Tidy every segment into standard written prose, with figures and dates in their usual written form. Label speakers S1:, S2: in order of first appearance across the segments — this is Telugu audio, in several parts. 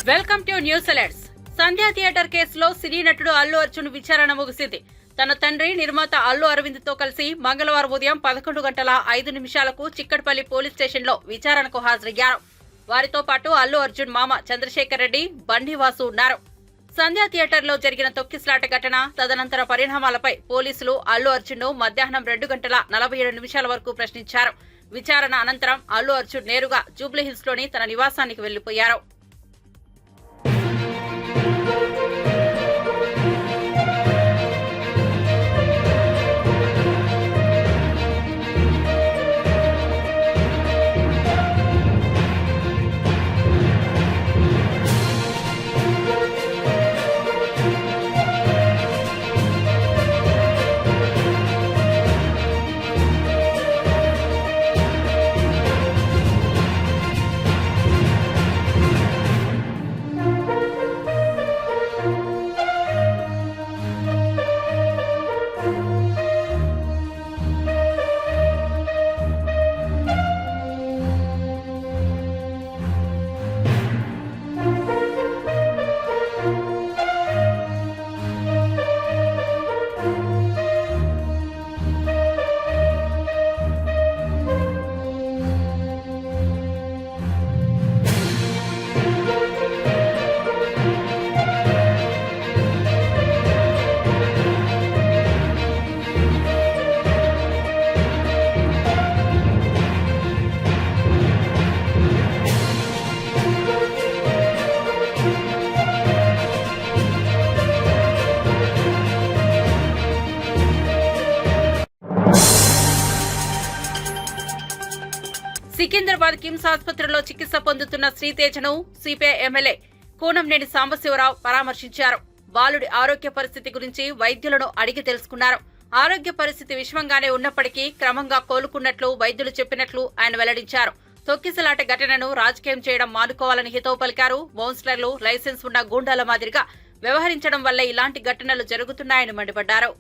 S1: Welcome to news alerts. Sandhya theatre కేసులో సినీ నటుడు అల్లు అర్జున్ విచారణ ముగిసింది. తన తండ్రి నిర్మాత అల్లు అరవింద్ తో కలిసి మంగళవారం ఉదయం 11:05 చిక్కడపల్లి పోలీస్ స్టేషన్ లో విచారణకు హాజరయ్యారు. వారితో పాటు అల్లు అర్జున్ మామ చంద్రశేఖర్ రెడ్డి, బండి వాసు ఉన్నారు. సంధ్యా థియేటర్ లో జరిగిన తొక్కిసలాట ఘటన తదనంతర పరిణామాలపై పోలీసులు అల్లు అర్జున్ ను మధ్యాహ్నం 2:47 వరకు ప్రశ్నించారు. విచారణ అనంతరం అల్లు అర్జున్ నేరుగా జూబ్లీహిల్స్ లోని తన నివాసానికి వెళ్లిపోయారు. సికింద్రాబాద్ కిమ్స్ ఆసుపత్రిలో చికిత్స పొందుతున్న శ్రీతేజను సిపిఐ ఎమ్మెల్యే కూనంనేని సాంబశివరావు పరామర్శించారు. బాలుడి ఆరోగ్య పరిస్థితి గురించి వైద్యులను అడిగి తెలుసుకున్నారు. ఆరోగ్య పరిస్థితి విషమంగానే ఉన్నప్పటికీ క్రమంగా కోలుకున్నట్లు వైద్యులు చెప్పినట్లు ఆయన వెల్లడించారు. తొక్కిసలాట ఘటనను రాజకీయం చేయడం మానుకోవాలని హితవు పలికారు. బౌన్సర్లు లైసెన్స్ ఉన్న గూండాల మాదిరిగా వ్యవహరించడం వల్లే ఇలాంటి ఘటనలు జరుగుతున్నాయని మండిపడ్డారు.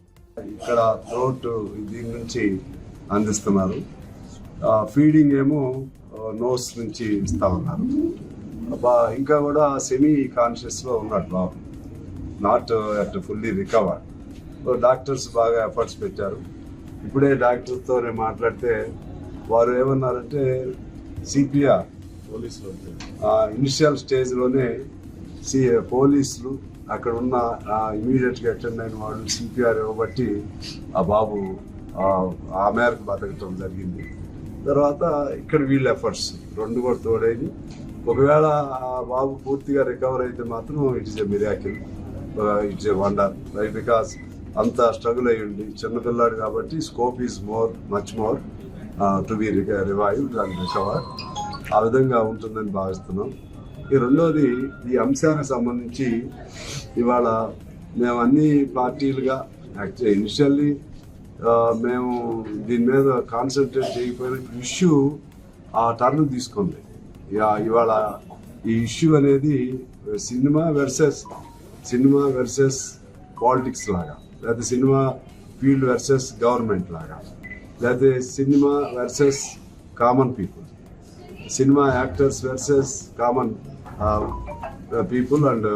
S2: ఫీడింగ్ ఏమో నోస్ నుంచి ఇస్తా ఉన్నారు. ఇంకా కూడా సెమీ కాన్షియస్ లో ఉన్నాడు బాబు, not at fully recover. Doctors బాగా ఎఫర్ట్స్ పెట్టారు. ఇప్పుడే డాక్టర్తో నేను మాట్లాడితే వారు ఏమన్నారంటే సిపిఆర్ పోలీసులు ఇనిషియల్ స్టేజ్లోనే పోలీసులు అక్కడ ఉన్న ఇమీడియట్గా అటెండ్ అయిన వాళ్ళు సిపిఆర్ ఇవ్వబట్టి ఆ బాబు ఆ మేరకు బతకటం జరిగింది. తర్వాత ఇక్కడ వీళ్ళ ఎఫర్ట్స్ రెండు కూడా తోడైంది. ఒకవేళ ఆ బాబు పూర్తిగా రికవర్ అయితే మాత్రం it is a miracle, it's a wonder, right? Because అంత స్ట్రగుల్ అయ్యింది చిన్నపిల్లాడు కాబట్టి scope is much more to be revived and recover. ఆ విధంగా ఉంటుందని భావిస్తున్నాం. ఈ రెండోది, ఈ అంశానికి సంబంధించి ఇవాళ మేము అన్ని పార్టీలుగా యాక్చువల్లీ ఇనిషియల్లీ మేము దీని మీద కాన్సన్ట్రేట్ చేయకపోయిన ఇష్యూ ఆ టర్న్ తీసుకుంది. ఇవాళ ఈ ఇష్యూ అనేది సినిమా వర్సెస్ పాలిటిక్స్ లాగా, లేకపోతే సినిమా ఫీల్డ్ వర్సెస్ గవర్నమెంట్ లాగా, లేకపోతే cinema versus common people, cinema actors versus common people and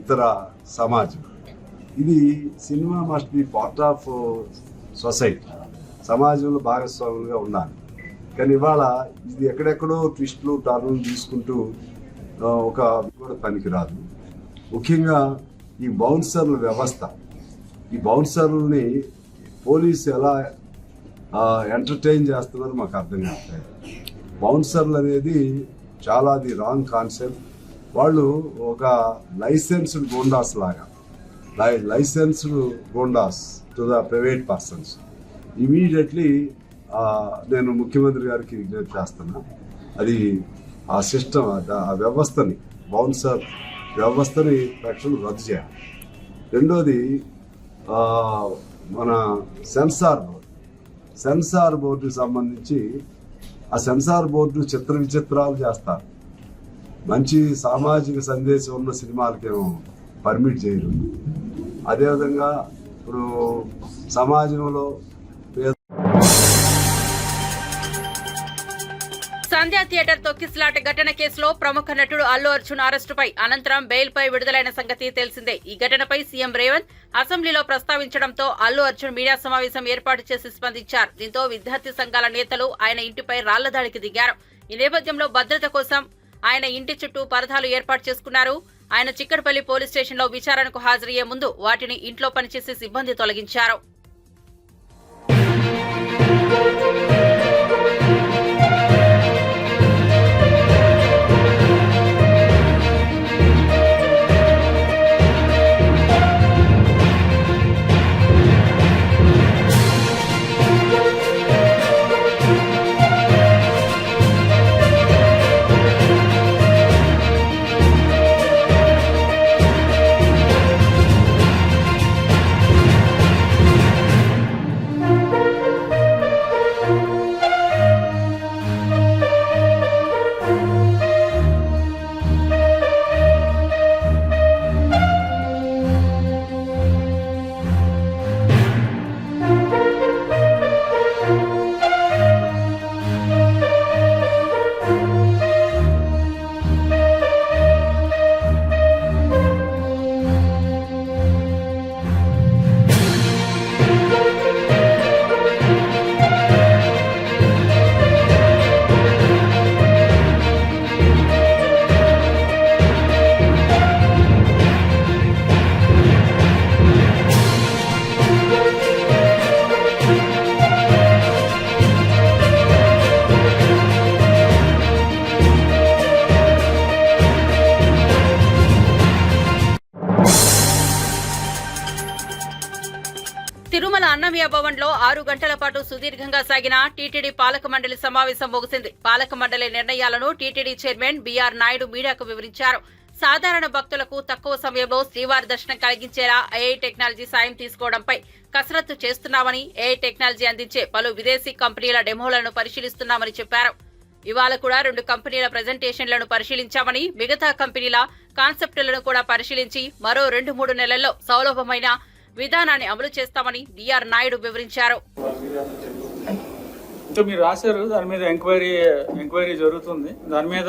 S2: ఇతర సమాజం. ఇది cinema must be part of society, సమాజంలో భాగస్వాములుగా ఉండాలి. కానీ ఇవాళ ఇది ఎక్కడెక్కడో ట్విస్టులు టర్నులు తీసుకుంటూ ఒక కూడా పనికిరాదు. ముఖ్యంగా ఈ బౌన్సర్ల వ్యవస్థ, ఈ బౌన్సర్లని పోలీసు ఎలా ఎంటర్టైన్ చేస్తున్నారో మాకు అర్థం కావట్లేదు. బౌన్సర్లు అనేది చాలా ది రాంగ్ కాన్సెప్ట్. వాళ్ళు ఒక లైసెన్స్డ్ గూండాస్ లాగా, licensed goondas to the private persons. Immediately నేను ముఖ్యమంత్రి గారికి విజ్ఞప్తి చేస్తున్నా, అది ఆ సిస్టమ్, ఆ వ్యవస్థని, బౌన్సర్ వ్యవస్థని తక్షణం రద్దు చేయాలి. రెండోది, మన సెన్సార్ బోర్డుకి సంబంధించి ఆ సెన్సార్ బోర్డు చిత్ర విచిత్రాలు చేస్తారు. మంచి సామాజిక సందేశం ఉన్న సినిమాలకేమో పర్మిట్ చేయరు. అదేవిధంగా ఇప్పుడు సమాజంలో
S1: సంధ్యా థియేటర్ తొక్కిసలాట ఘటన కేసులో ప్రముఖ నటుడు అల్లు అర్జున్ అరెస్టుపై అనంతరం బెయిల్పై విడుదలైన సంగతి తెలిసిందే. ఈ ఘటనపై సీఎం రేవంత్ అసెంబ్లీలో ప్రస్తావించడంతో అల్లు అర్జున్ మీడియా సమావేశం ఏర్పాటు చేసి స్పందించారు. దీంతో విద్యార్థి సంఘాల నేతలు ఆయన ఇంటిపై రాళ్ల దాడికి దిగారు. ఈ నేపథ్యంలో భద్రత కోసం ఆయన ఇంటి చుట్టూ పరదాలు ఏర్పాటు చేసుకున్నారు. ఆయన చిక్కడపల్లి పోలీస్ స్టేషన్లో విచారణకు హాజరయ్యే ముందు వాటిని ఇంట్లో పనిచేసే సిబ్బంది తొలగించారు. తిరుమల అన్నమయ్య భవన్ లో 6 గంటల పాటు సుదీర్ఘంగా సాగిన టీటీడీ పాలక మండలి సమావేశం ముగిసింది. పాలక మండలి నిర్ణయాలను టీటీడీ చైర్మన్ బీఆర్ నాయుడు మీడియాకు వివరించారు. సాధారణ భక్తులకు తక్కువ సమయంలో శ్రీవారి దర్శనం కలిగించేలా ఏఐ టెక్నాలజీ సాయం తీసుకోవడంపై కసరత్తు చేస్తున్నామని, ఏఐ టెక్నాలజీ అందించే పలు విదేశీ కంపెనీల డెమోలను పరిశీలిస్తున్నామని చెప్పారు. ఇవాళ కూడా 2 కంపెనీల ప్రెజెంటేషన్లను పరిశీలించామని, మిగతా కంపెనీల కాన్సెప్టులను కూడా పరిశీలించి మరో 2-3 నెలల్లో సౌలభమైన విధానాన్ని అమలు చేస్తామని బీఆర్ నాయుడు వివరించారు.
S3: మీరు రాశారు, దాని మీద ఎంక్వైరీ జరుగుతుంది. దాని మీద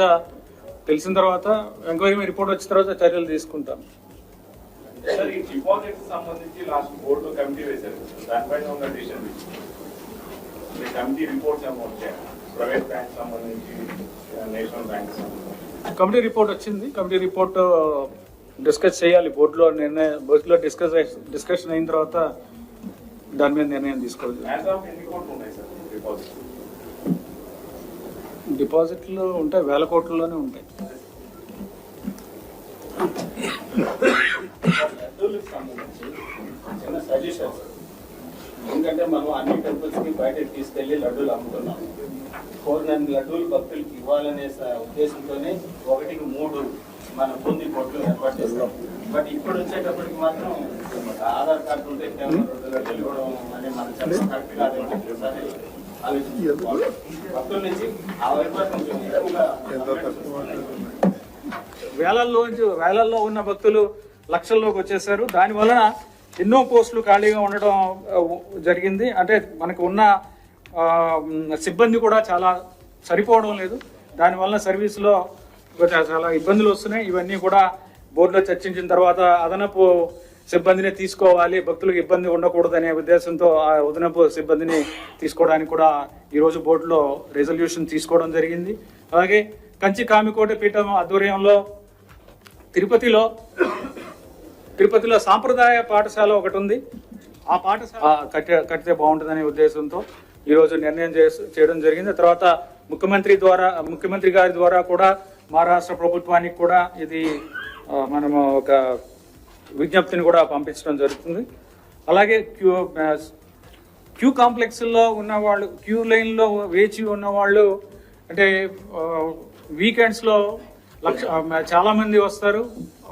S3: తెలిసిన తర్వాత ఎంక్వైరీ రిపోర్ట్ వచ్చిన తర్వాత చర్యలు తీసుకుంటాం.
S4: సార్, ఈ డిపాజిట్ సంబంధించి లాస్ట్ బోర్డు కమిటీ వేశారు. దానిపైన ఉన్న డిసిషన్ మీ కమిటీ రిపోర్ట్స్ ఏమో వచ్చాయి. ప్రైవేట్ బ్యాంక్ సంబంధించి, నేషనల్ బ్యాంక్ సంబంధించి
S3: కమిటీ రిపోర్ట్ వచ్చింది. కమిటీ రిపోర్ట్ డిస్కస్ చేయాలి బోర్డులో. బోర్డులో డిస్కషన్ అయిన తర్వాత దాని మీద నిర్ణయం తీసుకోవాలి.
S4: ఎన్ని కోట్లు ఉన్నాయి సార్ డిపాజిట్?
S3: డిపాజిట్లు ఉంటాయి, 1000 కోట్లలోనే ఉంటాయి.
S5: లడ్డూలకు సంబంధించి చిన్న సజెషన్. ఎందుకంటే మనం అన్ని టెంపుల్స్ కి బయటకు తీసుకెళ్లి లడ్డూలు అమ్ముతున్నాం. 400 లడ్డూలు భక్తులకి ఇవ్వాలనే ఉద్దేశంతోనే 1కి 3 మన బూందీ కోట్లు ఏర్పాటు చేస్తాం. బట్ ఇప్పుడు వచ్చేటప్పటికి మాత్రం ఆధార్ కార్డు ఉంటే కేవలం 2 లడ్డూలు ఇవ్వడం అనేది మనం చెప్పడం కరెక్ట్ కాదని ఒకసారి ఆలోచించుకోవాలి. భక్తుల నుంచి ఆ వైపు కొంచెం ఎక్కువగా
S3: వేలల్లో ఉన్న భక్తులు లక్షల్లోకి వచ్చేసారు. దాని వలన ఎన్నో పోస్టులు ఖాళీగా ఉండడం జరిగింది. అంటే మనకు ఉన్న సిబ్బంది కూడా చాలా సరిపోవడం లేదు. దానివల్ల సర్వీస్లో చాలా ఇబ్బందులు వస్తున్నాయి. ఇవన్నీ కూడా బోర్డులో చర్చించిన తర్వాత అదనపు సిబ్బందిని తీసుకోవాలి, భక్తులకు ఇబ్బంది ఉండకూడదనే ఉద్దేశంతో ఆ అదనపు సిబ్బందిని తీసుకోవడానికి కూడా ఈరోజు బోర్డులో రెజల్యూషన్ తీసుకోవడం జరిగింది. అలాగే కంచి కామికోటి పీఠం ఆధ్వర్యంలో తిరుపతిలో సాంప్రదాయ పాఠశాల ఒకటి ఉంది. ఆ పాఠశాల కట్టితే బాగుంటుందనే ఉద్దేశంతో ఈరోజు నిర్ణయం చేయడం జరిగింది. తర్వాత ముఖ్యమంత్రి గారి ద్వారా కూడా మహారాష్ట్ర ప్రభుత్వానికి కూడా ఇది మనము ఒక విజ్ఞప్తిని కూడా పంపించడం జరుగుతుంది. అలాగే క్యూ కాంప్లెక్స్లో ఉన్నవాళ్ళు, క్యూ లైన్లో వేచి ఉన్నవాళ్ళు, అంటే వీకెండ్స్లో చాలామంది వస్తారు.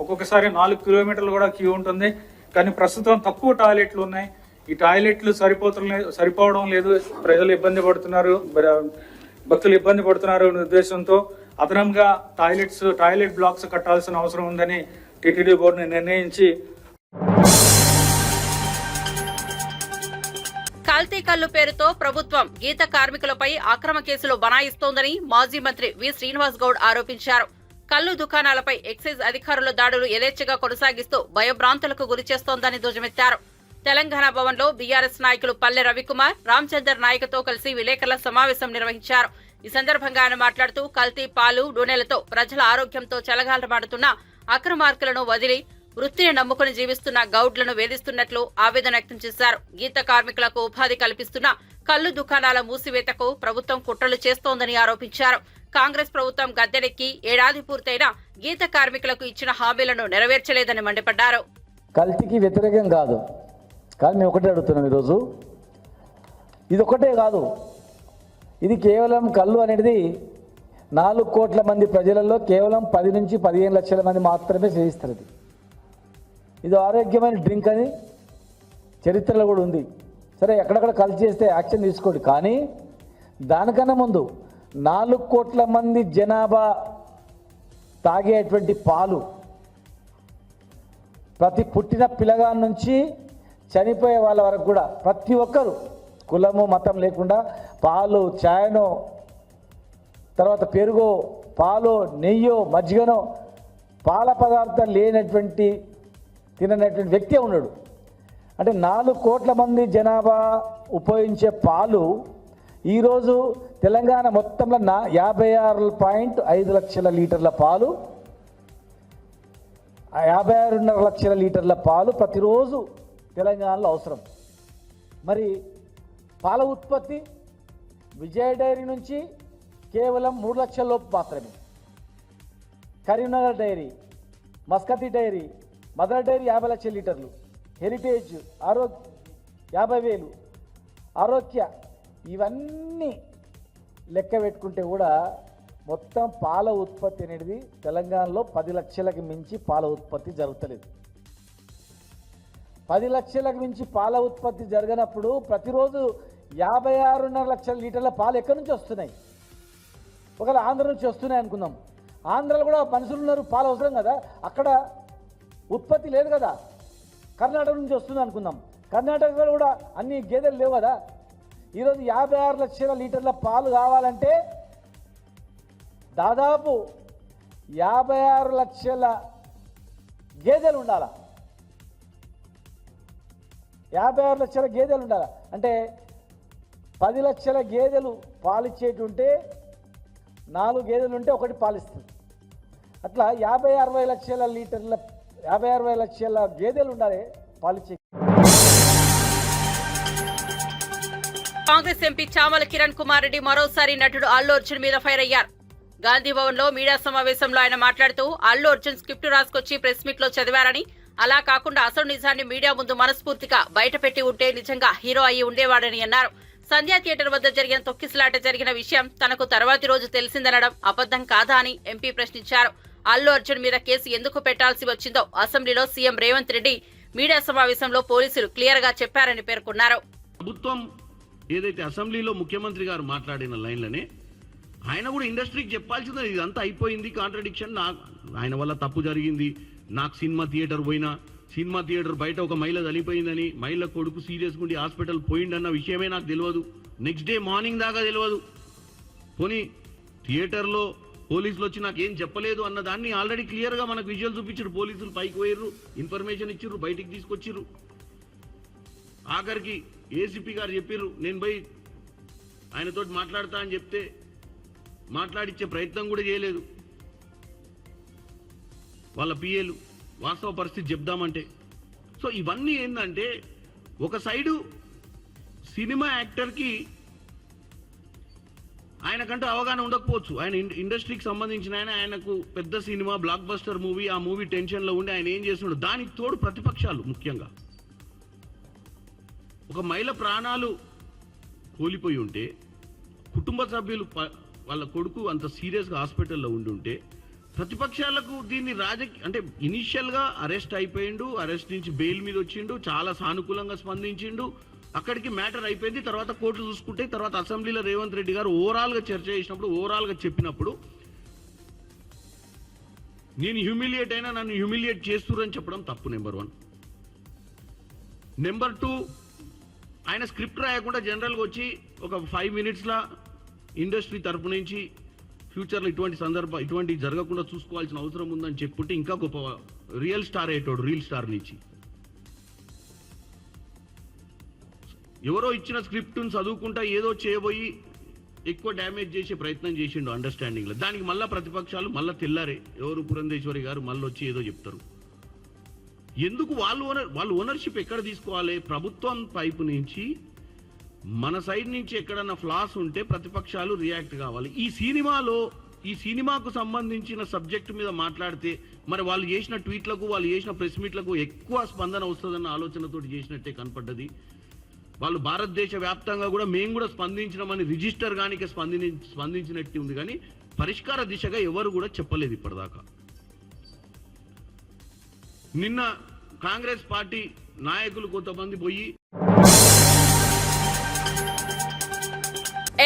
S3: ఒక్కొక్కసారి 4 కిలోమీటర్లు కూడా క్యూ ఉంటుంది. కానీ ప్రస్తుతం తక్కువ టాయిలెట్లు ఉన్నాయి. ఈ టాయిలెట్లు సరిపోవడం లేదు, ప్రజలు ఇబ్బంది పడుతున్నారు, భక్తులు ఇబ్బంది పడుతున్నారు అనే ఉద్దేశంతో అదనంగా టాయిలెట్ బ్లాక్స్ కట్టాల్సిన అవసరం ఉందని టీటీడీ బోర్డుని నిర్ణయించి
S1: కల్తీ కల్లు పేరుతో ప్రభుత్వం గీత కార్మికులపై అక్రమ కేసులు బనాయిస్తోందని మాజీ మంత్రి వి శ్రీనివాస్ గౌడ్ ఆరోపించారు. కల్లు దుకాణాలపై ఎక్సైజ్ అధికారుల దాడులు యథేచ్ఛగా కొనసాగిస్తూ భయభ్రాంతులకు గురిచేస్తోందని ధ్వజమెత్తారు. తెలంగాణ భవన్లో బీఆర్ఎస్ నాయకులు పల్లె రవికుమార్, రామచందర్ నాయక్తో కలిసి విలేకరుల సమావేశం నిర్వహించారు. ఈ సందర్భంగా ఆయన మాట్లాడుతూ కల్తీ పాలు, నూనెలతో ప్రజల ఆరోగ్యంతో చెలగాటమాడుతున్న అక్రమార్కులను వదిలి వృత్తిని నమ్ముకుని జీవిస్తున్న గౌడ్లను వేధిస్తున్నట్లు ఆవేదన వ్యక్తం చేశారు. గీత కార్మికులకు ఉపాధి కల్పిస్తున్న కల్లు దుకాణాల మూసివేతకు ప్రభుత్వం కుట్రలు చేస్తోందని ఆరోపించారు. కాంగ్రెస్ ప్రభుత్వం గద్దెనెక్కి ఏడాది పూర్తయినా గీత కార్మికులకు ఇచ్చిన హామీలను నెరవేర్చలేదని మండిపడ్డారు.
S6: కల్తీకి వ్యతిరేకం కాదు, కానీ మేము ఒకటే అడుగుతున్నాం. ఈరోజు ఇది ఒకటే కాదు, ఇది కేవలం కల్లు అనేది 4 కోట్ల మంది ప్రజలలో కేవలం 10 నుంచి 15 లక్షల మంది మాత్రమే సేవిస్తారు. ఇది ఆరోగ్యమైన డ్రింక్ అని చరిత్రలో కూడా ఉంది. సరే, ఎక్కడెక్కడ కల్తీ చేస్తే యాక్షన్ తీసుకోండి, కానీ దానికన్నా ముందు 4 కోట్ల మంది జనాభా తాగేటువంటి పాలు, ప్రతి పుట్టిన పిల్లగాడి నుంచి చనిపోయే వాళ్ళ వరకు కూడా ప్రతి ఒక్కరు కులము మతం లేకుండా పాలు, చాయనో, తర్వాత పెరుగో, పాలో, నెయ్యో, మజ్జిగనో, పాల పదార్థం లేనటువంటి తిననటువంటి వ్యక్తి ఉన్నాడు. అంటే 4 కోట్ల మంది జనాభా ఉపయోగించే పాలు ఈరోజు తెలంగాణ మొత్తంలో 56.5 లక్షల లీటర్ల పాలు, 56.5 లక్షల లీటర్ల పాలు ప్రతిరోజు తెలంగాణలో అవసరం. మరి పాల ఉత్పత్తి విజయ డైరీ నుంచి కేవలం 3 లక్షల లోపు మాత్రమే. Karimnagar dairy, Maskati dairy, mother dairy 50 లక్షల లీటర్లు, హెరిటేజ్ 50,000, ఆరోగ్య, ఇవన్నీ లెక్క పెట్టుకుంటే కూడా మొత్తం పాల ఉత్పత్తి అనేది తెలంగాణలో 10 లక్షలకు మించి పాల ఉత్పత్తి జరుగుతలేదు. 10 లక్షలకు మించి పాల ఉత్పత్తి జరగనప్పుడు ప్రతిరోజు 56.5 లక్షల లీటర్ల పాలు ఎక్కడి నుంచి వస్తున్నాయి? ఒకవేళ ఆంధ్ర నుంచి వస్తున్నాయి అనుకుందాం. ఆంధ్రలో కూడా మనుషులు ఉన్నారు, పాలు అవసరం కదా, అక్కడ ఉత్పత్తి లేదు కదా. కర్ణాటక నుంచి వస్తుంది అనుకుందాం, కర్ణాటకలో కూడా అన్ని గేదెలు లేవు కదా. ఈరోజు 56 లక్షల లీటర్ల పాలు కావాలంటే దాదాపు 56 లక్షల గేదెలు ఉండాలా, 56 లక్షల గేదెలు ఉండాలి. అంటే 10 లక్షల గేదెలు పాలిచ్చేటుంటే 4 గేదెలు ఉంటే ఒకటి పాలిస్తుంది. అట్లా 50-60 లక్షల లీటర్ల 50-60 లక్షల గేదెలు ఉండాలి పాలిచ్చే.
S1: కాంగ్రెస్ ఎంపీ చామల కిరణ్ కుమార్ రెడ్డి మరోసారి నటుడు అల్లు అర్జున్ మీద ఫైర్ అయ్యారు. గాంధీ భవన్ లో మీడియా సమావేశంలో ఆయన మాట్లాడుతూ అల్లు అర్జున్ స్క్రిప్ట్ రాసుకొచ్చి ప్రెస్ మీట్ లో చదివారని, అలా కాకుండా అసలు నిజాన్ని మీడియా ముందు మనస్ఫూర్తిగా బయటపెట్టి ఉంటే నిజంగా హీరో అయి ఉండేవాడని అన్నారు. సంధ్యా థియేటర్ వద్ద జరిగిన తొక్కిసలాట జరిగిన విషయం తనకు తర్వాతి రోజు తెలిసిందనడం అబద్ధం కాదా అని ఎంపీ ప్రశ్నించారు. అల్లు అర్జున్ మీద కేసు ఎందుకు పెట్టాల్సి వచ్చిందో అసెంబ్లీలో సీఎం రేవంత్ రెడ్డి మీడియా సమావేశంలో పోలీసులు క్లియర్ గా చెప్పారని పేర్కొన్నారు.
S7: ప్రభుత్వం ఏదైతే అసెంబ్లీలో ముఖ్యమంత్రి గారు మాట్లాడిన లైన్లనే ఆయన కూడా ఇండస్ట్రీకి చెప్పాల్సిందే. ఇదంతా అయిపోయింది, కాంట్రడిక్షన్, ఆయన వల్ల తప్పు జరిగింది, నాకు సినిమా థియేటర్ పోయినా, సినిమా థియేటర్ బయట ఒక మహిళ చనిపోయిందని, మహిళ కొడుకు సీరియస్ గుండి హాస్పిటల్ పోయిందన్న విషయమే నాకు తెలియదు, నెక్స్ట్ డే మార్నింగ్ దాకా తెలియదు. పోనీ థియేటర్లో పోలీసులు వచ్చి నాకేం చెప్పలేదు అన్న దాన్ని ఆల్రెడీ క్లియర్గా మనకు విజువల్ చూపించారు. పోలీసులు పైకి పోయారు, ఇన్ఫర్మేషన్ ఇచ్చిర్రు, బయటికి తీసుకొచ్చిర్రు. ఆఖరికి ఏసీపీ గారు చెప్పిర్రు నేను పోయి ఆయనతోటి మాట్లాడతా అని చెప్తే మాట్లాడిచ్చే ప్రయత్నం కూడా చేయలేదు వాళ్ళ పిఏలు, వాస్తవ పరిస్థితి చెప్దామంటే. సో ఇవన్నీ ఏంటంటే ఒక సైడు సినిమా యాక్టర్కి ఆయనకంటూ అవగాహన ఉండకపోవచ్చు, ఆయన ఇండస్ట్రీకి సంబంధించిన ఆయనకు పెద్ద సినిమా బ్లాక్ బస్టర్ మూవీ, ఆ మూవీ టెన్షన్లో ఉండి ఆయన ఏం చేస్తున్నాడు. దానికి తోడు ప్రతిపక్షాలు, ముఖ్యంగా ఒక మహిళ ప్రాణాలు కోల్పోయి ఉంటే, కుటుంబ సభ్యులు వాళ్ళ కొడుకు అంత సీరియస్గా హాస్పిటల్లో ఉండుంటే ప్రతిపక్షాలకు దీన్ని అంటే ఇనీషియల్గా అరెస్ట్ అయిపోయిండు, అరెస్ట్ నుంచి బెయిల్ మీద వచ్చిండు, చాలా సానుకూలంగా స్పందించిండు, అక్కడికి మ్యాటర్ అయిపోయింది. తర్వాత కోర్టు చూసుకుంటే తర్వాత అసెంబ్లీలో రేవంత్ రెడ్డి గారు ఓవరాల్గా చర్చ చేసినప్పుడు, ఓవరాల్గా చెప్పినప్పుడు నేను హ్యూమిలియేట్ అయినా నన్ను హ్యూమిలియేట్ చేస్తురని చెప్పడం తప్పు. నెంబర్ 1. నెంబర్ 2, ఆయన స్క్రిప్ట్ రాయకుండా జనరల్గా వచ్చి ఒక 5 మినిట్స్లో ఇండస్ట్రీ తరపు నుంచి ఫ్యూచర్లో ఇటువంటి జరగకుండా చూసుకోవాల్సిన అవసరం ఉందని చెప్పుంటే ఇంకా గొప్ప రియల్ స్టార్ అయ్యేటోడు. రియల్ స్టార్ నుంచి ఎవరో ఇచ్చిన స్క్రిప్ట్ని చదువుకుంటా ఏదో చేయబోయి ఎక్కువ డ్యామేజ్ చేసే ప్రయత్నం చేసిండు అండర్స్టాండింగ్లో. దానికి మళ్ళీ ప్రతిపక్షాలు మళ్ళీ తెల్లారే ఎవరు పురంధేశ్వరి గారు మళ్ళీ వచ్చి ఏదో చెప్తారు. ఎందుకు వాళ్ళు ఓనర్షిప్ ఎక్కడ తీసుకోవాలి? ప్రభుత్వం వైపు నుంచి మన సైడ్ నుంచి ఎక్కడన్నా ఫ్లాస్ ఉంటే ప్రతిపక్షాలు రియాక్ట్ కావాలి. ఈ సినిమాకు సంబంధించిన సబ్జెక్టు మీద మాట్లాడితే మరి వాళ్ళు చేసిన ట్వీట్లకు వాళ్ళు చేసిన ప్రెస్ మీట్లకు ఎక్కువ స్పందన వస్తుందన్న ఆలోచనతో చేసినట్టే కనపడ్డది. వాళ్ళు భారతదేశ వ్యాప్తంగా కూడా మేము కూడా స్పందించినామని రిజిస్టర్ గానికి స్పందించినట్టు ఉంది, కానీ పరిష్కార దిశగా ఎవరు కూడా చెప్పలేదు ఇప్పటిదాకా. నిన్న కాంగ్రెస్ పార్టీ నాయకులు కొంతమంది పోయి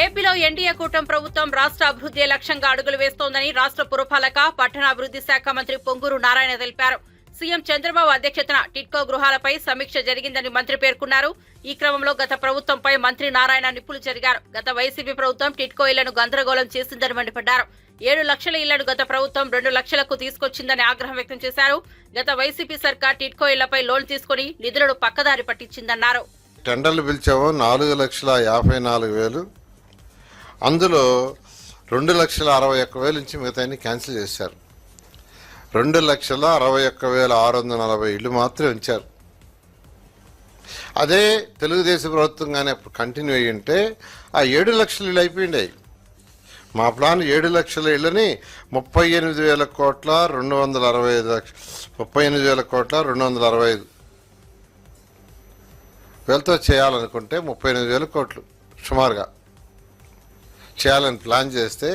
S1: ఏపీలో ఎన్డీఏ కూటమి ప్రభుత్వం రాష్ట్ర అభివృద్ధి లక్ష్యంగా అడుగులు వేస్తోందని రాష్ట్ర పురపాలక పట్టణాభివృద్ధి శాఖ మంత్రి పొంగూరు నారాయణ తెలిపారు. సీఎం చంద్రబాబు అధ్యక్షతన టిడ్కో గృహాలపై సమీక్ష జరిగిందని మంత్రి పేర్కొన్నారు. ఈ క్రమంలో గత ప్రభుత్వంపై మంత్రి నారాయణ నిప్పులు జరిగారు. గత వైసీపీ ప్రభుత్వం టిడ్కో ఇళ్లను గందరగోళం చేసిందని మండిపడ్డారు. 7 లక్షల ఇళ్లను గత ప్రభుత్వం 2 లక్షలకు తీసుకొచ్చిందని ఆగ్రహం వ్యక్తం చేశారు. గత వైసీపీ సర్కార్ టిడ్కో ఇళ్లపై లోన్ తీసుకుని నిధులను పక్కదారి పట్టించిందన్నారు.
S8: టెండర్లు పిలిచామో 4,54,000, అందులో 2,61,000 నుంచి మిగతాన్ని క్యాన్సిల్ చేశారు. 2,61,640 ఇళ్ళు మాత్రమే ఉంచారు. అదే తెలుగుదేశం ప్రభుత్వం కానీ అప్పుడు కంటిన్యూ అయ్యి ఉంటే ఆ 7 లక్షల ఇళ్ళు అయిపోయిండాయి. మా ప్లాన్ 7 లక్షల ఇళ్ళని 38,000 కోట్ల 265 వేలతో చేయాలనుకుంటే 38,000 కోట్లు సుమారుగా చేయాలని ప్లాన్ చేస్తే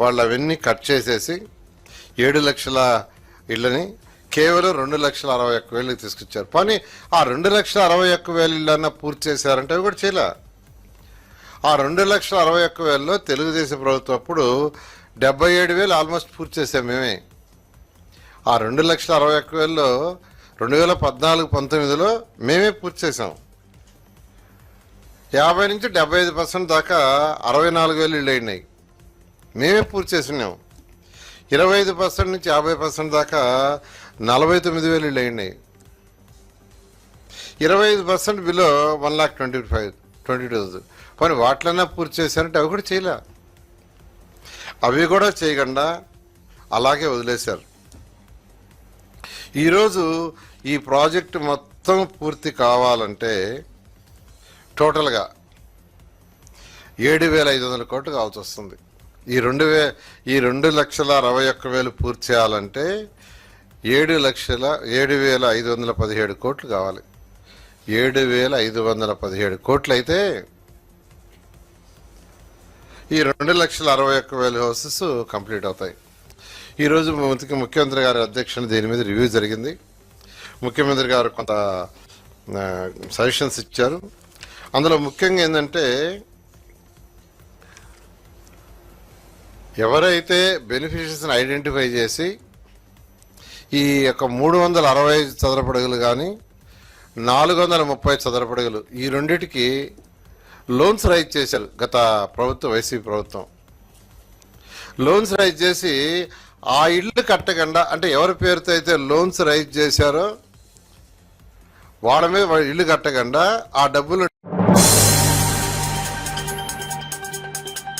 S8: వాళ్ళు అవన్నీ కట్ చేసేసి 7 లక్షల ఇళ్ళని కేవలం 2,61,000 తీసుకొచ్చారు. కానీ ఆ 2,61,000 ఇళ్ళన్నా పూర్తి చేశారంటే అవి కూడా చేయలే. ఆ 2,61,000లో తెలుగుదేశం ప్రభుత్వం అప్పుడు 77,000 ఆల్మోస్ట్ పూర్తి చేసాం మేమే. ఆ 2,61,000లో 2014-19లో మేమే పూర్తి చేసాం. 50 నుంచి 75% దాకా 64,000 ఇళ్ళు అయినాయి, మేమే పూర్తి చేసినాం. 25% నుంచి 50% దాకా 49,000 ఇళ్ళు అయినాయి. 25% బిలో 1,22,000. కానీ వాటిలన్నా పూర్తి చేశారంటే అవి కూడా చేయలే. అవి కూడా చేయకుండా అలాగే వదిలేశారు. ఈరోజు ఈ ప్రాజెక్టు మొత్తం పూర్తి కావాలంటే టోటల్గా 7,500 కోట్లు కావాల్సి వస్తుంది. ఈ 2,61,000 పూర్తి చేయాలంటే 7,517 కోట్లు కావాలి. 7,517 కోట్లు అయితే ఈ 2,61,000 హౌసెస్ కంప్లీట్ అవుతాయి. ఈరోజు ముఖ్యమంత్రి గారి అధ్యక్షతన దీని మీద రివ్యూ జరిగింది. ముఖ్యమంత్రి గారు కొంత సజెషన్స్ ఇచ్చారు. అందులో ముఖ్యంగా ఏంటంటే ఎవరైతే బెనిఫిషరీస్ని ఐడెంటిఫై చేసి ఈ యొక్క 365 చదరపడుగులు కానీ 430 చదరపడుగులు ఈ రెండిటికి లోన్స్ రైజ్ చేశారు గత ప్రభుత్వం, వైసీపీ ప్రభుత్వం. లోన్స్ రైజ్ చేసి ఆ ఇళ్ళు కట్టకుండా, అంటే ఎవరి పేరుతో అయితే లోన్స్ రైజ్ చేశారో వాళ్ళ మీద ఇల్లు కట్టకుండా ఆ డబ్బులు.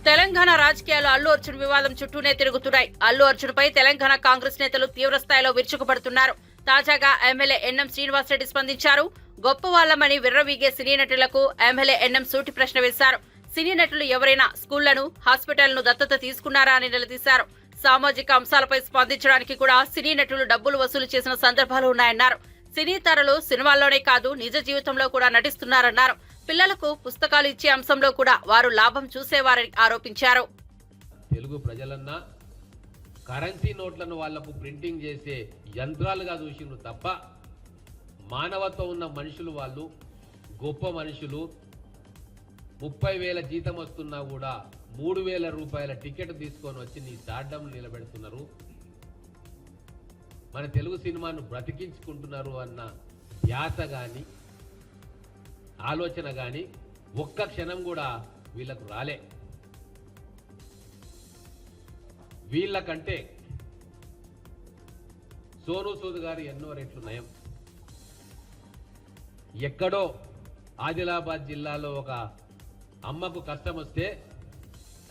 S1: తెలంగాణ రాజకీయాలు అల్లు అర్జున్ వివాదం చుట్టూనే తిరుగుతున్నాయి. అల్లు అర్జున్ పై తెలంగాణ కాంగ్రెస్ నేతలు తీవ్ర స్థాయిలో విరుచుకుపడుతున్నారు. తాజాగా ఎమ్మెల్యే ఎన్ఎం శ్రీనివాసరెడ్డి స్పందించారు. గొప్ప వాళ్లమని విర్రవీగే సినీ నటులకు ఎమ్మెల్యే ఎన్ఎం సూటి ప్రశ్న వేశారు. సినీ నటులు ఎవరైనా స్కూళ్లను, హాస్పిటల్ను దత్తత తీసుకున్నారా అని నిలదీశారు. సామాజిక అంశాలపై స్పందించడానికి కూడా సినీ నటులు డబ్బులు వసూలు చేసిన సందర్భాలు ఉన్నాయన్నారు. సినీ తారలు సినిమాల్లోనే కాదు నిజ జీవితంలో కూడా నటిస్తున్నారన్నారు. పిల్లలకు పుస్తకాలు ఇచ్చే అంశంలో కూడా వారు లాభం చూసేవారని ఆరోపించారు.
S9: తెలుగు ప్రజలన్నా కరెన్సీ నోట్లను వాళ్లకు ప్రింటింగ్ చేసే యంత్రాలుగా చూసిండ్రు తప్ప మానవత్వం ఉన్న మనుషులు వాళ్ళు, గొప్ప మనుషులు. 30,000 జీతం వస్తున్నా కూడా 3,000 రూపాయల టికెట్ తీసుకొని వచ్చి నీ స్టార్డమ్ నిలబెడుతున్నారు, మన తెలుగు సినిమాను బ్రతికించుకుంటున్నారు అన్న ధ్యాస కానీ ఆలోచన కానీ ఒక్క క్షణం కూడా వీళ్ళకు రాలే. వీళ్ళకంటే సోను సూద్ గారు ఎన్నో రెట్లు నయం. ఎక్కడో ఆదిలాబాద్ జిల్లాలో ఒక అమ్మకు కష్టం వస్తే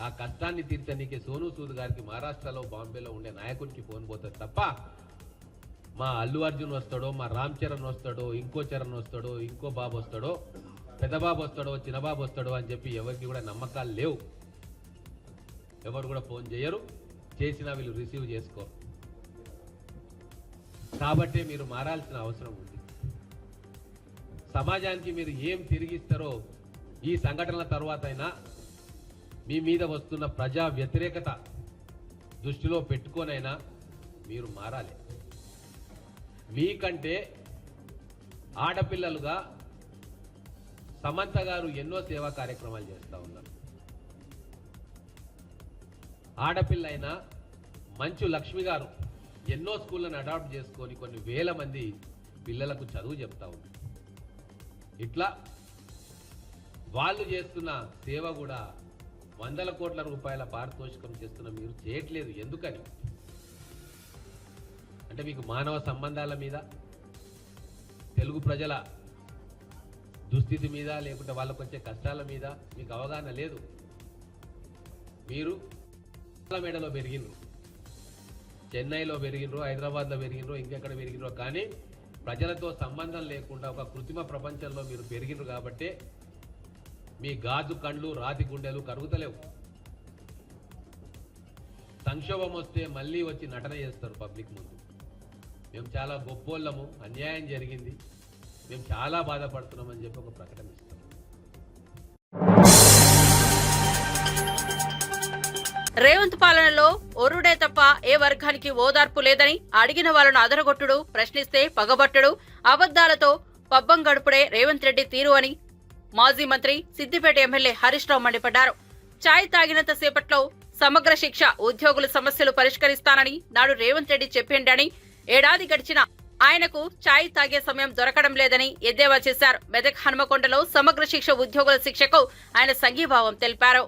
S9: ఆ కష్టాన్ని తీర్చనీకి సోను సూద్ గారికి మహారాష్ట్రలో బాంబేలో ఉండే నాయకుడికి ఫోన్ పోతుంది తప్ప మా అల్లు అర్జున్ వస్తాడో, మా రామ్ చరణ్ వస్తాడో, ఇంకో చరణ్ వస్తాడో, ఇంకో బాబు వస్తాడో, పెద్ద బాబు వస్తాడో, చిన్న బాబు వస్తాడో అని చెప్పి ఎవరికి కూడా నమ్మకాలు లేవు. ఎవరు కూడా ఫోన్ చేయరు, చేసినా వీళ్ళు రిసీవ్ చేసుకోరు. కాబట్టే మీరు మారాల్సిన అవసరం ఉంది. సమాజానికి మీరు ఏం తిరిగిస్తారో ఈ సంఘటనల తర్వాత అయినా మీ మీద వస్తున్న ప్రజా వ్యతిరేకత దృష్టిలో పెట్టుకోనైనా మీరు మారాలి. మీకంటే ఆడపిల్లలుగా సమంత గారు ఎన్నో సేవా కార్యక్రమాలు చేస్తూ ఉన్నారు. ఆడపిల్ల అయినా మంచు లక్ష్మి గారు ఎన్నో స్కూళ్ళను అడాప్ట్ చేసుకొని కొన్ని వేల మంది పిల్లలకు చదువు చెప్తా ఉన్నారు. ఇట్లా వాళ్ళు చేస్తున్న సేవ కూడా వందల కోట్ల రూపాయల పారితోషికం చేస్తున్న మీరు చేయట్లేదు. ఎందుకని అంటే మీకు మానవ సంబంధాల మీద, తెలుగు ప్రజల దుస్థితి మీద, లేకుంటే వాళ్ళకు వచ్చే కష్టాల మీద మీకు అవగాహన లేదు. మీరు మేడలో పెరిగినరు, చెన్నైలో పెరిగినరు, హైదరాబాద్లో పెరిగినరు, ఇంకెక్కడ పెరిగినరు, కానీ ప్రజలతో సంబంధం లేకుండా ఒక కృత్రిమ ప్రపంచంలో మీరు పెరిగినరు కాబట్టి మీ గాజు కండ్లు, రాతి గుండెలు కరుగుతలేవు. సంక్షోభం వస్తే మళ్ళీ వచ్చి నటన చేస్తారు పబ్లిక్ ముందు. మేము చాలా గొప్పోళ్ళము, అన్యాయం జరిగింది, మేము చాలా బాధపడుతున్నామని చెప్పి ఒక ప్రకటన ఇస్తాం.
S1: రేవంత్ పాలనలో ఒరుడే తప్ప ఏ వర్గానికి ఓదార్పు లేదని, అడిగిన వాళ్ళను అదరగొట్టుడు, ప్రశ్నిస్తే పగబట్టుడు, అబద్దాలతో పబ్బం గడుపుడే రేవంత్ రెడ్డి తీరు అని మాజీ మంత్రి సిద్దిపేట ఎమ్మెల్యే హరీష్ రావు మండిపడ్డారు. చాయ్ తాగినంత సేపట్లో సమగ్ర శిక్ష ఉద్యోగుల సమస్యలు పరిష్కరిస్తానని నాడు రేవంత్ రెడ్డి చెప్పిండని, ఏడాది గడిచినా ఆయనకు చాయ్ తాగే సమయం దొరకడం లేదని ఎద్దేవా చేశారు. మెదక్ హనుమకొండలో సమగ్ర శిక్ష ఉద్యోగుల శిక్షకు ఆయన సంఘీభావం తెలిపారు.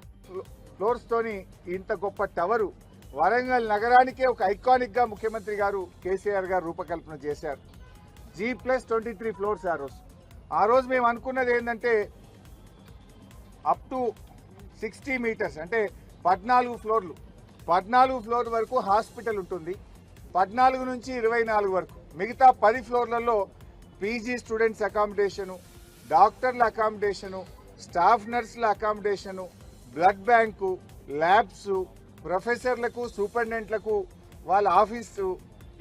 S10: ఫ్లోర్స్ తోని ఇంత గొప్ప టవరు వరంగల్ నగరానికే ఒక ఐకానిక్ గా ముఖ్యమంత్రి గారు కేసీఆర్ గారు రూపకల్పన చేశారు. G+23 ఫ్లోర్స్ ఆ రోజు మేము అనుకున్నది ఏంటంటే అప్ టు 60 మీటర్స్ అంటే 14 ఫ్లోర్లు, 14 ఫ్లోర్ వరకు హాస్పిటల్ ఉంటుంది. 14 నుంచి 24 వరకు మిగతా 10 ఫ్లోర్లలో పీజీ స్టూడెంట్స్ అకామిడేషను, డాక్టర్ల అకామిడేషను, స్టాఫ్ నర్సుల అకామిడేషను, బ్లడ్ బ్యాంకు, ల్యాబ్స్, ప్రొఫెసర్లకు, సూపరింటెండెంట్లకు వాళ్ళ ఆఫీసు,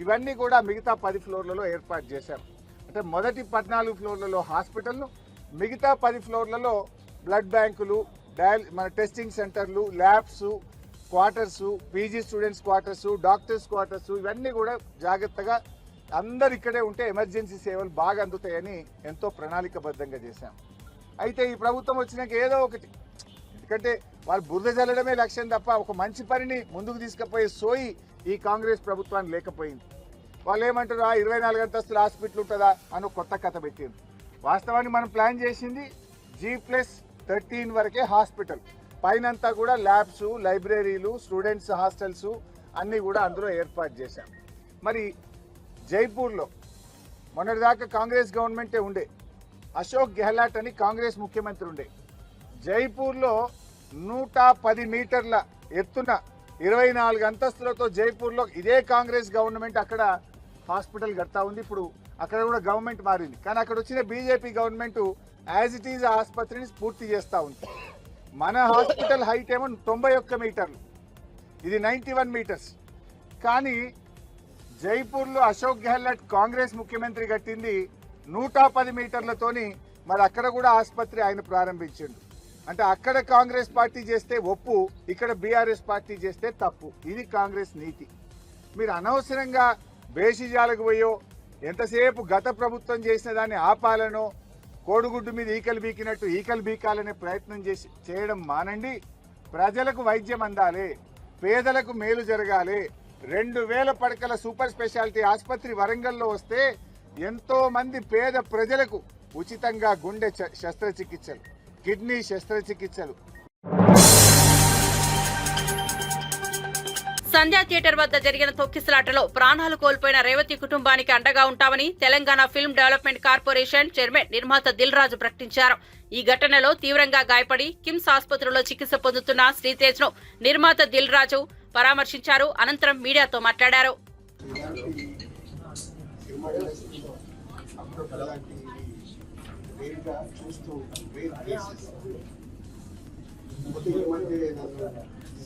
S10: ఇవన్నీ కూడా మిగతా 10 ఫ్లోర్లలో ఏర్పాటు చేశారు. అంటే మొదటి 14 ఫ్లోర్లలో హాస్పిటల్ను, మిగతా 10 ఫ్లోర్లలో బ్లడ్ బ్యాంకులు, మన టెస్టింగ్ సెంటర్లు, labs, quarters, PG students quarters, doctors quarters, ఇవన్నీ కూడా జాగ్రత్తగా అందరు ఇక్కడే ఉంటే ఎమర్జెన్సీ సేవలు బాగా అందుతాయని ఎంతో ప్రణాళికబద్ధంగా చేశాం. అయితే ఈ ప్రభుత్వం వచ్చినాక ఏదో ఒకటి, ఎందుకంటే వాళ్ళు బురద జల్లడమే లక్ష్యం తప్ప ఒక మంచి పనిని ముందుకు తీసుకుపోయే సోయి ఈ కాంగ్రెస్ ప్రభుత్వానికి లేకపోయింది. వాళ్ళు ఏమంటారు, 24 అంతస్తుల హాస్పిటల్ ఉంటుందా అని కొత్త కథ పెట్టారు. వాస్తవానికి మనం ప్లాన్ చేసింది G+13 వరకే హాస్పిటల్, పైనంతా కూడా ల్యాబ్స్, లైబ్రరీలు, స్టూడెంట్స్ హాస్టల్స్ అన్నీ కూడా అందులో ఏర్పాటు చేశాం. మరి జైపూర్లో మొన్నటిదాకా కాంగ్రెస్ గవర్నమెంటే ఉండే, అశోక్ గెహ్లాట్ అని కాంగ్రెస్ ముఖ్యమంత్రి ఉండే. జైపూర్లో 110 మీటర్ల ఎత్తున 24 అంతస్తులతో జైపూర్లో ఇదే కాంగ్రెస్ గవర్నమెంట్ అక్కడ హాస్పిటల్ కడతా ఉంది. ఇప్పుడు అక్కడ కూడా గవర్నమెంట్ మారింది, కానీ అక్కడ వచ్చిన BJP government as it is ఆసుపత్రిని పూర్తి చేస్తూ ఉంది. మన హాస్పిటల్ హైట్ ఏమో 91 మీటర్లు, ఇది 91 మీటర్స్. కానీ జైపూర్లో అశోక్ గెహ్లాట్ కాంగ్రెస్ ముఖ్యమంత్రి కట్టింది 110 మీటర్లతోని. మరి అక్కడ కూడా ఆసుపత్రి ఆయన ప్రారంభించిండు. అంటే అక్కడ కాంగ్రెస్ పార్టీ చేస్తే ఒప్పు, ఇక్కడ బీఆర్ఎస్ పార్టీ చేస్తే తప్పు. ఇది కాంగ్రెస్ నీతి. మీరు అనవసరంగా బేషిజాలకు పోయో ఎంతసేపు గత ప్రభుత్వం చేసిన దాన్ని ఆపాలనో, కోడిగుడ్డు మీద ఈకలు బీకినట్టు ఈకలు బీకాలనే ప్రయత్నం చేయడం మానండి. ప్రజలకు వైద్యం అందాలి, పేదలకు మేలు జరగాలి. 2000 పడకల సూపర్ స్పెషాలిటీ ఆసుపత్రి వరంగల్లో వస్తే ఎంతో మంది పేద ప్రజలకు ఉచితంగా గుండె శస్త్రచికిత్సలు, కిడ్నీ శస్త్రచికిత్సలు.
S1: సంధ్యా థియేటర్ వద్ద జరిగిన తొక్కిసలాటలో ప్రాణాలు కోల్పోయిన రేవతి కుటుంబానికి అండగా ఉంటామని Telangana film development corporation chairman నిర్మాత దిల్ రాజు ప్రకటించారు. ఈ ఘటనలో తీవ్రంగా గాయపడి కిమ్స్ ఆసుపత్రిలో చికిత్స పొందుతున్న శ్రీతేజ్ ను నిర్మాత దిల్ రాజు పరామర్శించారు. అనంతరం మీడియాతో మాట్లాడారు.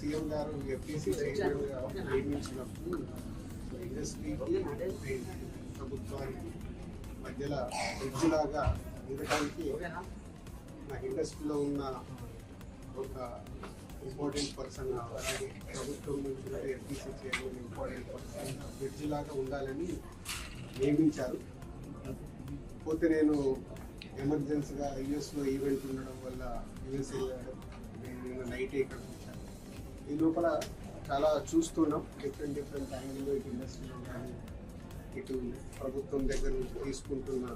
S5: సీఎం గారు ఎఫ్టీసీ చైర్మన్గా నియమించినప్పుడు ఇండస్ట్రీకి ప్రభుత్వానికి మధ్యలో బ్రిడ్జిలాగా ఉండటానికి నా ఇండస్ట్రీలో ఉన్న ఒక ఇంపార్టెంట్ పర్సన్, అలాగే ప్రభుత్వం నుంచి ఎఫ్టీసీ చైర్మన్ ఇంపార్టెంట్ పర్సన్ బ్రిడ్జిలాగా ఉండాలని నియమించారు. పోతే నేను ఎమర్జెన్సీగా యుఎస్లో ఈవెంట్ ఉండడం వల్ల యుఎస్ వెళ్ళడం, నేను నైట్ ఇక్కడ వచ్చాను. ఈ లోపల చాలా చూస్తున్నాం డిఫరెంట్ యాంగిల్లో, ఇటు ఇండస్ట్రీలో కానీ ఇటు ప్రభుత్వం దగ్గర నుంచి తీసుకుంటున్న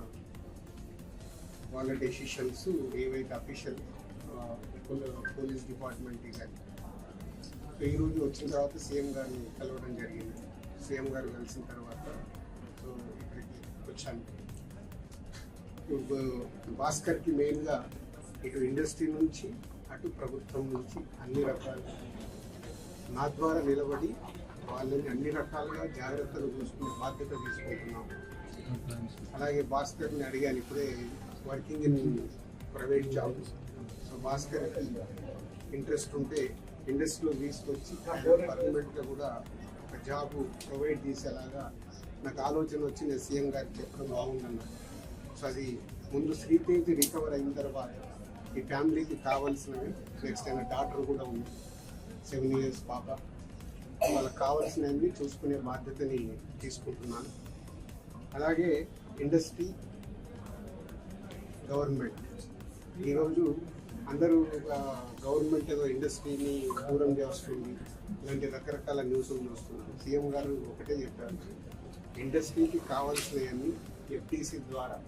S5: వాళ్ళ డెసిషన్స్ ఏవైతే అఫీషియల్ పోలీస్ డిపార్ట్మెంట్ కానీ. సో ఈరోజు వచ్చిన తర్వాత సీఎం గారిని కలవడం జరిగింది. సీఎం గారు కలిసిన తర్వాత సో ఇక్కడికి వచ్చాను. భాస్కర్కి మెయిన్గా ఇటు ఇండస్ట్రీ నుంచి అటు ప్రభుత్వం నుంచి అన్ని రకాల నా ద్వారా నిలబడి వాళ్ళని అన్ని రకాలుగా జాగ్రత్తలు చూసుకునే బాధ్యత తీసుకుంటున్నాం. అలాగే భాస్కర్ని అడిగాను, ఇప్పుడే working in private job. So భాస్కర్కి ఇంట్రెస్ట్ ఉంటే ఇండస్ట్రీలో తీసుకొచ్చి పర్మనెంట్గా కూడా ఒక జాబ్ ప్రొవైడ్ చేసేలాగా నాకు ఆలోచన వచ్చి నేను సీఎం గారికి చెప్పడం బాగుందన్నాను. సో అది ముందు శ్రీతేజ్ రికవర్ అయిన తర్వాత ఈ ఫ్యామిలీకి కావాల్సినవి, నెక్స్ట్ అయిన డాక్టర్ కూడా ఉంది, 7 years పాప, వాళ్ళకి కావాల్సినవి చూసుకునే బాధ్యతని తీసుకుంటున్నాను. అలాగే ఇండస్ట్రీ, గవర్నమెంట్, ఈరోజు అందరూ గవర్నమెంట్ ఏదో ఇండస్ట్రీని దూరం చేస్తుంది ఇలాంటి రకరకాల న్యూస్లు చూస్తున్నారు. సీఎం గారు ఒకటే చెప్పారు, ఇండస్ట్రీకి కావాల్సినవన్నీ ఎఫ్టీసీ ద్వారా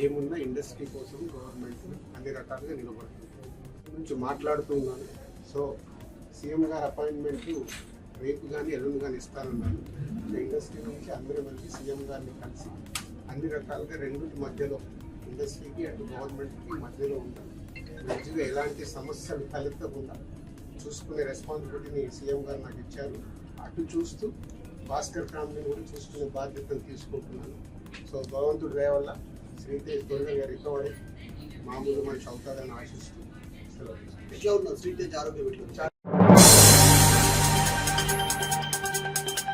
S5: ఏమున్నా ఇండస్ట్రీ కోసం గవర్నమెంట్ అన్ని రకాలుగా నిలబడుతుంది నుంచి మాట్లాడుతున్నాను. సో సీఎం గారు అపాయింట్మెంట్ రేపు కానీ ఎల్లుండి కానీ ఇస్తానన్నాను. ఇండస్ట్రీ నుంచి అందరూ కలిసి సీఎం గారిని కలిసి అన్ని రకాలుగా రెండింటి మధ్యలో ఇండస్ట్రీకి అటు గవర్నమెంట్కి మధ్యలో ఉంటాను. మంచిగా ఎలాంటి సమస్యలు తలెత్తకుండా చూసుకునే రెస్పాన్సిబిలిటీని సీఎం గారు నాకు ఇచ్చారు. అటు చూస్తూ భాస్కర్ ఫ్యామిలీని కూడా చూసుకునే బాధ్యతను తీసుకుంటున్నాను. సో భగవంతుడు దయ వల్ల శ్రీతేజ్ త్వరగా రికవరీ మామూలు మనిషి అవుతాడని ఆశిస్తూ. ఎట్లా ఉన్నారు శ్రీతేజ్ ఆరోగ్యం?